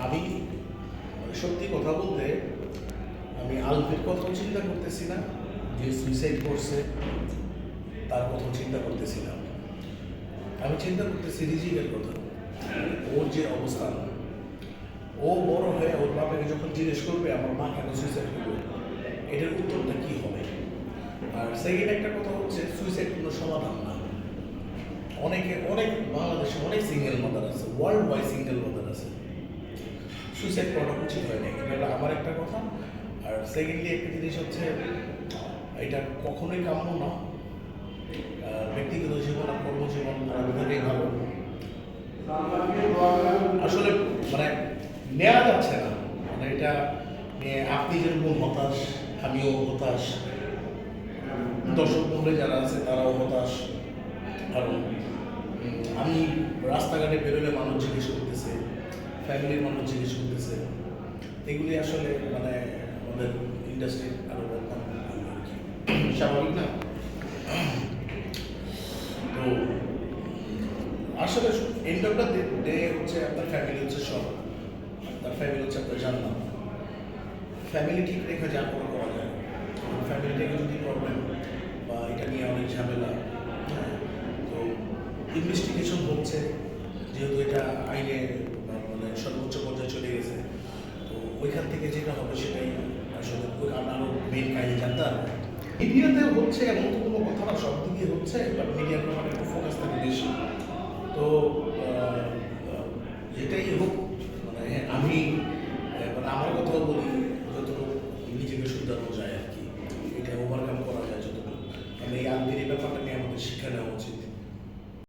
আমি সত্যি কথা বলতে আমি আলফির কথাও চিন্তা করতেছি না, যে সুইসাইড করছে তার কথাও চিন্তা করতেছি না। আমি চিন্তা করতেছি রিজিকের কথা। ওর যে অবস্থান, ও বড় হয়ে ওর বাবাকে যখন জিজ্ঞেস করবে আমার মা কেন সুইসাইড করবে, এটার উত্তরটা কী হবে? আর সেকেন্ড একটা কথা হচ্ছে, সুইসাইড কোনো সমাধান না। অনেক বাংলাদেশে অনেক সিঙ্গেল মাদার আছে, ওয়ার্ল্ড ওয়াইড সিঙ্গেল মাদার আছে। সুইসাইড করাটা উচিত হয় না, এটা হলো আমার একটা কথা। আর সেকেন্ডলি একটা জিনিস হচ্ছে, এটা কখনোই কাম্য না। ব্যক্তিগত জীবন আর কর্মজীবন দুটোই ভালো। আসলে মানে নেওয়া যাচ্ছে না, মানে এটা নিয়ে আপনি যেরকম হতাশ, আমিও হতাশ, দর্শক মহলে যারা আছে তারাও হতাশ। কারণ আমি রাস্তাঘাটে বেরোলে মানুষ জিজ্ঞেস করতেছে, ফ্যামিলির মানুষ জিজ্ঞেস করতেছে, এগুলি আসলে মানে আমাদের ইন্ডাস্ট্রির আরও বদনাম আর কি, স্বাভাবিক না? তো আসলে এন্ড অফ দ্য ডে হচ্ছে আপনার ফ্যামিলি হচ্ছে সব, আপনার ফ্যামিলি হচ্ছে আপনার জান্নাত। ফ্যামিলি ঠিক রেখে যা করা যায়। ফ্যামিলি থেকে যদি প্রবলেম বা এটা নিয়ে অনেক ঝামেলা, তো ইনভেস্টিগেশন হচ্ছে, যেহেতু এটা আইনে মানে সর্বোচ্চ পর্যায়ে চলে গেছে, তো ওইখান থেকে যেটা হবে সেটাই আসলে আমরা আরও মেন কাহিনী জানতে পারবো। মিডিয়াতে হচ্ছে এমন তো কোনো কথা না, সব দিকে হচ্ছে, বাট মিডিয়ার ব্যাপারে একটু ফোকাস থাকে বেশি। তো